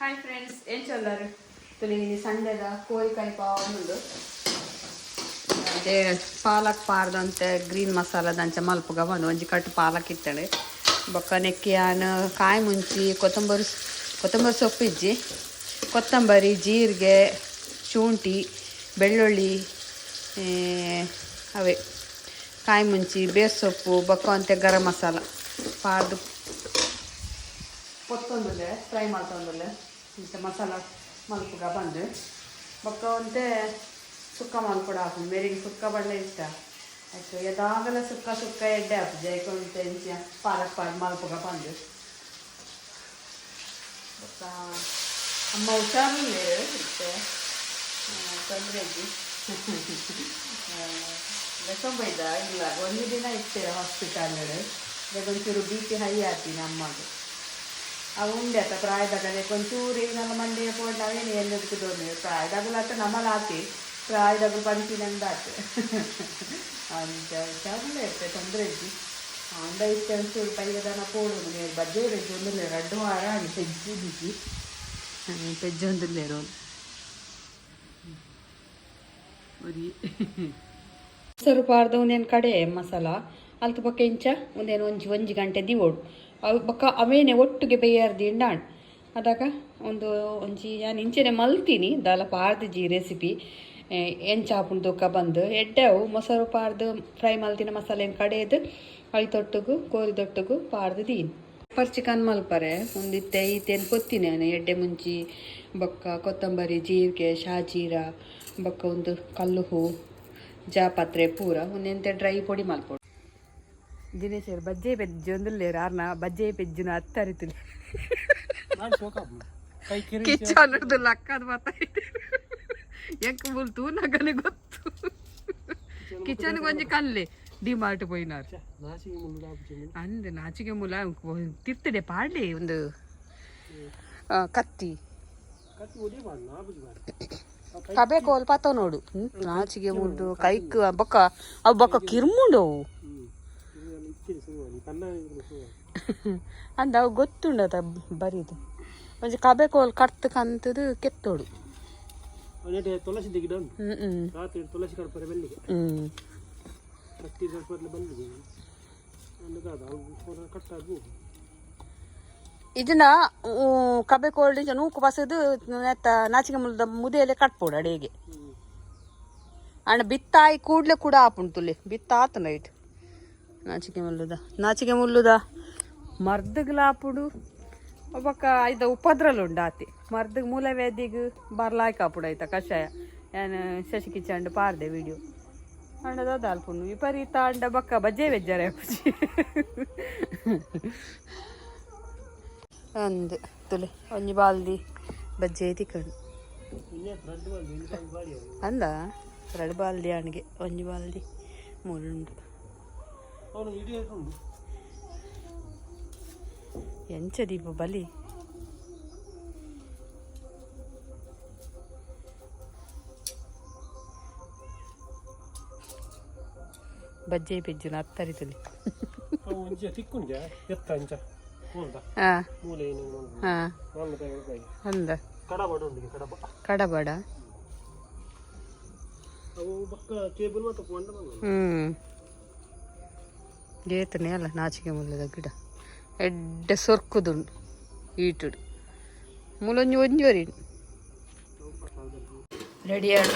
hi friends ಏನು ಚಲ್ಲಾರು ತುಳಿಗಿನಿ ಸಂಡೆದ ಕೋಳಿಕಾಯಿ ಪಾವುಂಡು ಅದೇ ಪಾಲಕ್ ಪಾರ್ದಂತೆ green ಮಸಾಲದಂಚ ಮಲ್ಪುಗ ಬಂದು ಒಂಜಿ ಕಟ್ಟು ಪಾಲಕ್ ಇತ್ತಳೆ ಬೊಕ್ಕ ನೆಕ್ಕಿಯಾನ ಕಾಯಿ ಮುಂಚಿ ಕೊತ್ತಂಬರಿ ಸೊಪ್ಪು ಇಜ್ಜಿ ಕೊತ್ತಂಬರಿ ಜೀರಿಗೆ ಶುಂಠಿ ಬೆಳ್ಳುಳ್ಳಿ ಅವೇ ಕಾಯಿ ಮುಂಚಿ ಬೇಸೊಪ್ಪು ಬೊಕ್ಕ ಅಂತೆ ಗರಂ ಮಸಾಲ ಪಾರ್ದು ಕೊತ್ತೊಂದುಲ್ಲೆ ಫ್ರೈ ಮಾಡ್ಕೊಂಡುಲ್ಲೆ ಇಂಥ ಮಸಾಲ ಮಲ್ಪುಗ ಬಂದು ಬೊಕ್ಕ ಒಂತೆ ಸುಕ್ಕ ಮಲ್ಪುಡ ಹಾಕೊಂಡು ಮೇರಿಗೆ ಸುಕ್ಕ ಬಳ್ಳೆ ಇಷ್ಟ ಆಯ್ತು ಎದಾಗಲ ಸುಕ್ಕ ಎಡ್ಡೆ ಹಾಕು ಜೈಕೊಂತೆ ಇಂಚ ಪಾಲಕ್ ಮಲ್ಪುಗ ಬಂದು ಬೊಕ್ಕ ಅಮ್ಮ ಹುಷಾರಿಲ್ಲ ಇತ್ತೆ ತೊಂದರೆ ಇದ್ದಿ ಲೆಕ್ಕೊಂಬೈದ ಇಲ್ಲ ಒಂದು ದಿನ ಇರ್ತೇವೆ ಹಾಸ್ಪಿಟಲ್ ಒಂಚೂರು ಬಿ ಪಿ ಹೈ ಆಗ್ತೀನಿ ಅಮ್ಮಗೆ ಅವು ಉಂಡೆ ಆತ ಪ್ರಾಯದಾಗಲೇ ಒಂಚೂರು ಈಗ ನಮ್ಮ ಮಂದಿಗೆ ಪೋಡ್ ನಾವೇನು ಎಲ್ಲದಕ್ಕೆ ದೋಣಿ ಪ್ರಾಯದಾಗಲ ಆತ ನಮ್ಮಲ್ಲಿ ಆತಿ ಪ್ರಾಯದಾಗ ಪಂಚಿನಂದ ಆತು ಅಂತ ಹುಷಾರಿಲ್ಲ ಇರ್ತದೆ ತೊಂದರೆ ಇದ್ದಿ ಅಂಡ ಇಷ್ಟ ಒಂಚೂರು ಪೈದನ ಪೋಡು ನೀವು ಬಜ್ಜೆ ಒಂದಿಲ್ಲ ರಡ್ಡು ವಾರ ಪೆಜ್ಜು ಬಿಸಿ ಪೆಜ್ಜೊಂದಿಲ್ಲೇರೋ ಮೊಸರು ಪಾರ್ದು ಒಂದೇನು ಕಡೆ ಮಸಾಲ ಅಲ್ತು ಪಕ್ಕ ಇಂಚ ಒಂದೇನು ಒಂಜಿ ಗಂಟೆ ದಿವೋಡು ಅವು ಪಕ್ಕ ಅವೇನೆ ಒಟ್ಟಿಗೆ ಬೇಯಾರ್ದು ಇಂಡಾಣ್ ಅದಾಗ ಒಂಜಿ ನಾನು ಇಂಚೆನೆ ಮಲ್ತೀನಿ ದಾಲ ಪಾರ್ದಿಜಿ ರೆಸಿಪಿ ಎಂಚಾಪುಂಡು ತೂಕ ಬಂದು ಎಡ್ಡೆವು ಮೊಸರು ಪಾರ್ದು ಫ್ರೈ ಮಲ್ತಿನ ಮಸಾಲೆ ಏನು ಕಡೆಯದು ಅಳಿತೊಟ್ಟಿಗೂ ಕೋರಿದೊಟ್ಟಿಗೂ ಪಾರ್ದು ದೀನು ಪರ್ ಚಿಕನ್ ಮಲ್ಪರೆ ಒಂದಿತ್ತೆ ಈತೇನು ಕೊತ್ತೀನಿ ನಾನು ಎಡ್ಡೆ ಮುಂಚಿ ಬೊಕ್ಕ ಕೊತ್ತಂಬರಿ ಜೀರಿಗೆ ಶಾಜೀರ ಬೊಕ್ಕ ಒಂದು ಕಲ್ಲು ಹೂ ಜಾಪತ್ರೆ ಪೂರ ಒಂದೆಂತೆ ಡ್ರೈ ಪೊಡಿ ಮಲ್ಪೊಡು ದಿನೇಶರು ಬಜ್ಜೆ ಪೆಜ್ಜು ಒಂದಿಲ್ಲೇರು ಆರ್ನ ಬಜ್ಜೆ ಪೆಜ್ಜುನ ಹತ್ತರಿತಲಿ ಕಿಚ್ಚು ಲಕ್ಕದ ಮಾತಾಡಿ ಎಂಕ ಮುಲ್ತು ನಗನೆ ಗೊತ್ತು ಕಿಚನ್ಗೆ ಒಂಜಿ ಕಲ್ಲೆ ಡಿಮಾರ್ಟ್ ಪೋಯಿನಾರು ಅಂದೆ ನಾಚಿಗೆ ಮೂಲ ತಿರ್ತಡೆ ಪಾಡ್ಲಿ ಒಂದು ಕತ್ತಿ ಕಬೆ ಕೋಲ್ ಪಾತ ನೋಡು ನಾಚಿಗೆ ಮುಡ್ದು ಕೈಕ್ ಬೊಕ್ಕ ಅವು ಬೊಕ್ಕ ಕಿರ್ಮುಂಡವು ಅಂದ ಅವು ಗೊತ್ತುಂಡದ ಬರೀದು ಒಂಜಿ ಕಬೆ ಕೋಲ್ ಕರ್ತ್ ಕಂತದು ಕೆತ್ತೋಡು ಇದನ್ನ ಕಬೆ ಕೋಲ್ಡ್ ನೂಕು ಬಸದು ನಾಚಿಗೆ ಮುಲ್ದ ಮುದೆಯಲ್ಲೇ ಕಟ್ಪೋಡು ಅಡಿಗೆ ಅಣ್ಣ ಬಿತ್ತಾಯಿ ಕೂಡ್ಲೆ ಕೂಡ ಆಪುಂಟುಲೆ ಬಿತ್ತ ಆತ ನೈಟ್ ನಾಚಿಗೆ ಮುಲ್ಲುದ ಮರ್ದಗ್ಲಾಪುಡು ಒಬ್ಬಕ್ಕ ಐದ ಉಪದ್ರಲು ಆತಿ ಮರ್ದಗ್ ಮೂಲವೇದಿಗೆ ಬರ್ಲಾಯ್ಕ ಆಪುಡು ಆಯ್ತಾ ಕಷಾಯ ಏನು ಶಶಿ ಕಿಚಂಡು ಪಾರ್ದೆ ವಿಡಿಯೋ ಅಂಡದ ಅಲ್ಪುನು ವಿಪರೀತ ಅಂಡ ಬಕ್ಕ ಬಜ್ಜೆ ಬೆಜ್ಜಾರೆ ಅಂದು ತುಲೆ ಒಂಜಿ ಬಾಲ್ದಿ ಬಜ್ಜೆ ತಿಕ್ಕಂಡು ಅಂದ 2 ಬಾಲ್ದಿ ಅಣ್ಗೆ ಒಂಜಿ ಬಾಲ್ದಿ ಮೂರುಂಡು ಎಂಚ ದೀಪ ಬಲಿ ಬಜ್ಜೆ ಪೆಜ್ಜುನ ಹತ್ತರಿತಲಿ ಅಂದ ಕಡಬಡ ಏತನೆ ಅಲ್ಲ ನಾಚಿಕೆ ಮುಲ್ಲದ ಗಿಡ ಎಡ್ಡೆ ಸೊರ್ಕುದುಂಡು ಈಟುಡು ಮೂಲೊಂಜಿ ಒಂಜೋರಿ ರೆಡಿಯಾಡು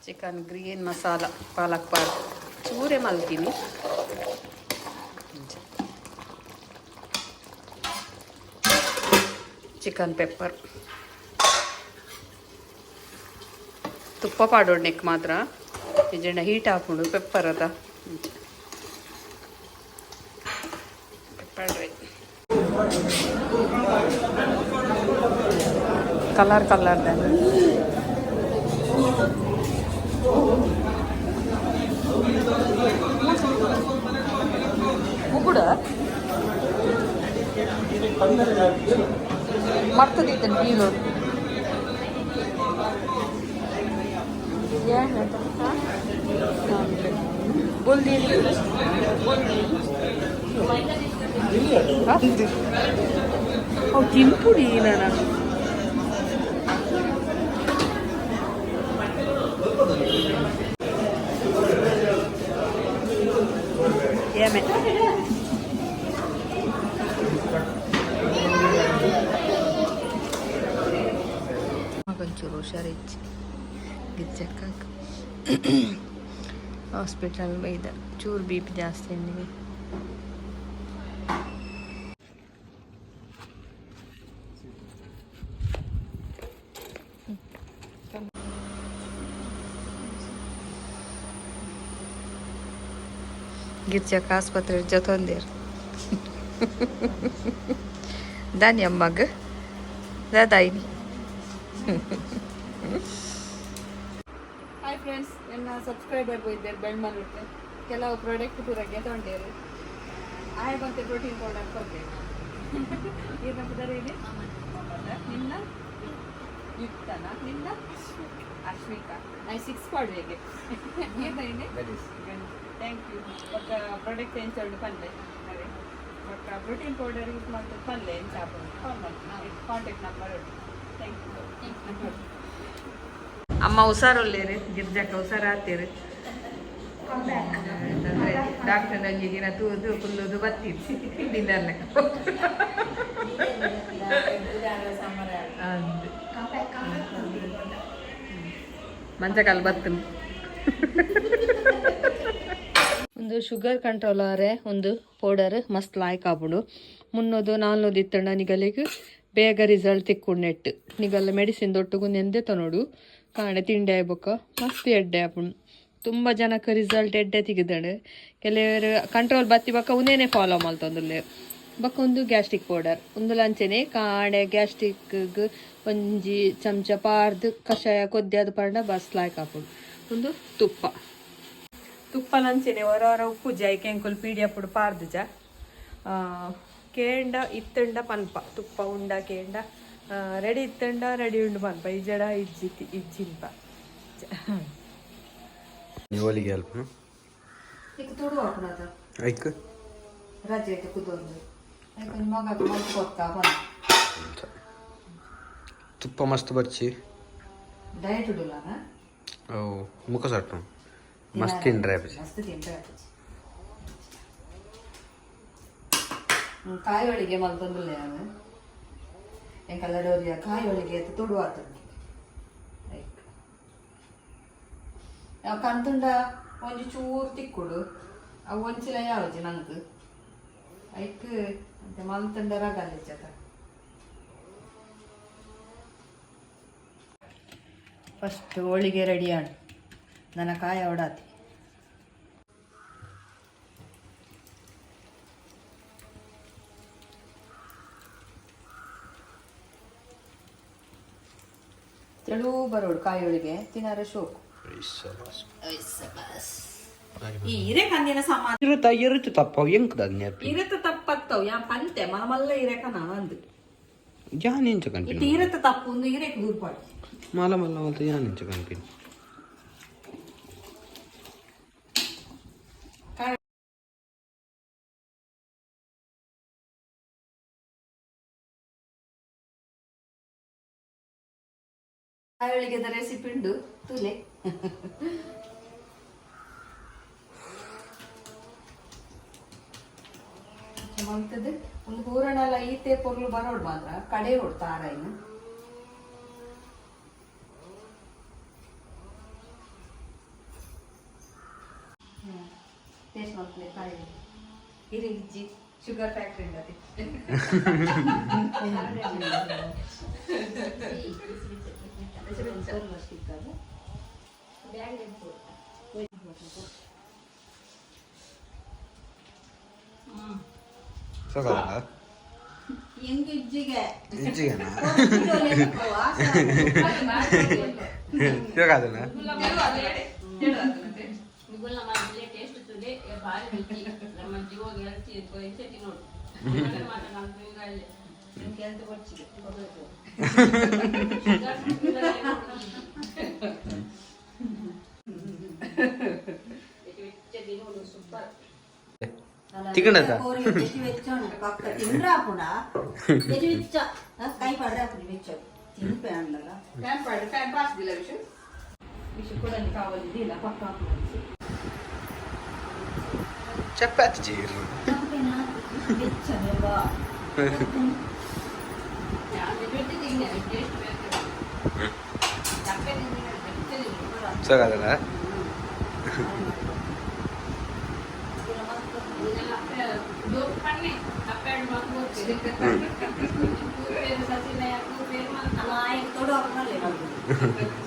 ಚಿಕನ್ ಗ್ರೀನ್ ಮಸಾಲ ಪಾಲಕ್ ಪಾಲ್ ಚೂರೆ ಮಲ್ತೀನಿ ಚಿಕನ್ ಪೆಪ್ಪರ್ ತುಪ್ಪ ಪಾಡೋಡು ನೆಕ್ ಮಾತ್ರ ಇಜೆಂಡ ಹೀಟ್ ಹಾಕೊಂಡು ಪೆಪ್ಪರ್ ಅದ ಪೆಪ್ಪರ್ ಡ್ರೈ ಕಲರ್ ಮುಗುಡ ಮರ್ತದಿತ್ತು ಬೀರು ಬುಲ್ದಿ ಅವು ತಿನ್ಪುಡಿ ನಾನು ಏಮೆ ಮಗೊಂಚೂರು ಹುಷಾರಿಚ್ಚಿ ಗಿಜ್ಜಕ್ಕ ಹಾಸ್ಪಿಟಲ್ ಬೈದ ಚೂರು ಬಿ ಪಿ ಜಾಸ್ತಿ ನಿಮಗೆ ಗಿರ್ಜಕ್ಕ ಆಸ್ಪತ್ರೆ ಜೊತೊಂದೇರು ದಾನಿ ಅಮ್ಮಗ ದಾದಾಯಿನಿ ಹಾಯ್ ಫ್ರೆಂಡ್ಸ್ ನನ್ನ ಸಬ್ಸ್ಕ್ರೈಬರ್ ಇದ್ದಾರೆ ಬೆಳ್ಮನೂರ್ಗೆ ಕೆಲವು ಪ್ರಾಡಕ್ಟ್ ಪೂರಕ್ಕೆ ತೊಗೊಂಡೇರು ಆಯ್ ಬಂತೆ ಪ್ರೋಟೀನ್ ಪೌಡರ್ ಕೊಡ್ತೇನೆ ಏನು ಪುದರೇನೆ ನಿನ್ನ ಯುಕ್ತನ ನಿನ್ನ ಅಶ್ಮಿಕಾ ನೈ 6 ಪಾಡ್ವೇಗೆ ಏನೇನೆ ಥ್ಯಾಂಕ್ ಯು ఒక ಪ್ರಾಡಕ್ಟ್ ಏನು ಚಲ್ಡು ಪಲ್ಲೆ ಅದೇ ఒక ಪ್ರೋಟೀನ್ ಪೌಡರ್ ಯೂಸ್ ಮಾಡ್ತಾರೆ ಪಲ್ಲೆ ಏನು ಚಾಪು ಕಾಂಟ್ಯಾಕ್ಟ್ ನಂಬರ್ ಥ್ಯಾಂಕ್ ಯು ಅಮ್ಮ ಹುಷಾರಲ್ಲೇರಿ ಗಿರ್ಜಕ್ಕ ಹುಷಾರಾಗ್ತೀರಿ ಡಾಕ್ಟರ್ ನಂಗೆ ದಿನ ತೂದು ಫುಲ್ಲುದು ಬತ್ತಿತ್ತು ಡಿನ್ನರ್ಲೆ ಮಂಚಕಾಲು ಬತ್ತು ಒಂದು ಶುಗರ್ ಕಂಟ್ರೋಲರೇ ಒಂದು ಪೌಡರ್ ಮಸ್ತ್ ಲಾಯ್ಕ್ ಆಪುಂಡು 300-400 ಇತ್ತಂಡ ನಿಗಲಿಗೆ ಬೇಗ ರಿಸಲ್ಟ್ ತಿಕ್ಕೊಂಡು ನಿಗಲ್ಲ ಮೆಡಿಸಿನ್ ದೊಟ್ಟುಗು ನೆಂದೆ ತನೋಡು ಕಾಣೆ ತಿಂಡಿ ಆಯ್ಬೊಕ್ಕ ಮಸ್ತ್ ಎಡ್ಡೆ ಆಪುಂಡು ತುಂಬ ಜನಕ್ಕೆ ರಿಸಲ್ಟ್ ಎಡ್ಡೆ ತೆಗೆದಾಳೆ ಕೆಲವರು ಕಂಟ್ರೋಲ್ ಬತ್ತಿ ಬಕ್ಕ ಉಂದೇನೆ ಫಾಲೋ ಮಲ್ತೊಂದುಲ್ಲೆ ಬಕ್ಕ ಒಂದು ಗ್ಯಾಸ್ಟ್ರಿಕ್ ಪೌಡರ್ ಒಂದು ಲಂಚನೆ ಕಾಣೆ ಗ್ಯಾಸ್ಟ್ರಿಕ್ಗೆ ಒಂಜಿ ಚಮಚ ಪಾರ್ದು ಕಷಾಯ ಕೊದ್ದೆ ಪಂಡ ಬಸ್ ಲಾಯ್ಕ್ ಆಪುಂಡು ಒಂದು ತುಪ್ಪ ಲಂಚನೆ ಹೊರ ಉಪ್ಪು ಜಾಯ್ಕೆ ಎಂಕುಲ್ ಪೀಡಿ ಅಪ್ಪುಡು ಪಾರ್ದು ಜಾ ಕೇಂಡ ಇತ್ತಂಡ ಪನ್ಪ ತುಪ್ಪ ಉಂಡ ಕೇಂಡ ರೆಡಿ ಇತ್ತಂಡ ರೆಡಿ ಉಂಡು ಪನ್ಪ ಇಜಡ ಇಜ್ಜಿನ್ಪ ನೀವಲಿಗೆ ಅಲ್ಪ ಈಗ ತುಡು ಹಾಕೋಣ ಐಕ್ ರಜೆ ಐತೆ ಕುದೊಂದು ಯಾಕಂದ್ರೆ ಮಗ ಮಲ್ತು ಕೊಡ್ತಾ ಬಂದು ತುಪ್ಪ ಮಸ್ತ್ ಬರ್ಚಿ ಡಯಟ್ ಉಡುಲ್ಲ ಓ ಮುಖ ಸಟ್ಟು ಮಸ್ತ್ ತಿಂಡ್ರೆ ಮಸ್ತ್ ತಿಂಡ್ರೆ ಕಾಯಿ ಒಳಗೆ ಮಲ್ತೊಂದಿಲ್ಲ ನಾನು ಎಂಕಲ್ಲ ಡೋರಿಯ ಕಾಯಿ ಒಳಗೆ ತುಡು ಆತಂದು ಕಂತುಂಡ ಒಂಜಿ ಚೂರು ತಿಕ್ಕುಡು ಅವು ಒಂಚಿಲ ಯಾವಜಿ ನಂಗೆ ಐಕ್ ಅಂತ ಮಲ್ತುಂಡ ರಗಲ್ಲಿಚ್ಚತ ಫಸ್ಟ್ ಹೋಳಿಗೆ ರೆಡಿ ಆಡು ನನ್ನ ಕಾಯ ಹೊಡಾತಿ ತೆಳು ಬರೋಡು ಕಾಯಿ ಒಳಗೆ ತಿನ್ನಾರ ಶೋಕು ಈ ಹಿರೇಕಂದಿನ ಸಾಮಾನು ಇರುತ್ತೆ ತಪ್ಪ ಹೆಂಗ್ ಇರತ್ತ ತಪ್ಪತ್ತವ್ ಯಾ ಪಂತೆ ಮಲ್ಲ ಹಿರೇಕನ ಅಂದು ಯಾನ್ ಇಂಚ ಕನ್ಪಿನ್ ಇತ್ತು ಇರತ್ತ ತಪ್ಪು ಒಂದು ಹಿರೇಕ ದೂರ್ಪಾಡಿ ಮಲ್ಲ ಮಲ್ಲ ಮಲ್ತ ಯಾನ್ ಇಂಚ ಕನ್ಪಿನ್ ಕಾಯಿಗೆ ರೆಸಿಪಿ ಉಂಡು ತುಲೆ ಮಂತದ್ದು ಒಂದು ಹೂರಣ ಎಲ್ಲ ಈತೆ ಪೊರ್ಲು ಬರೋಡು ಮಾತ್ರ ಕಡೆ ಹೊಡ್ತಾರ ಇನ್ನು ಟೇಸ್ಟ್ ಮಾಡ್ತೀನಿ ಕಾಯಿ ಹಿರಿಜ್ಜಿ ಶುಗರ್ ಫ್ಯಾಕ್ಟ್ರಿ ಉಂಟತಿ ಹೆಂಗ ಇಜ್ಜಿಗೆ ಇಜ್ಜಿಗೆನಾ ತಿಕ್ಕಣದ చపాతి చేయరు సో కదరా Aku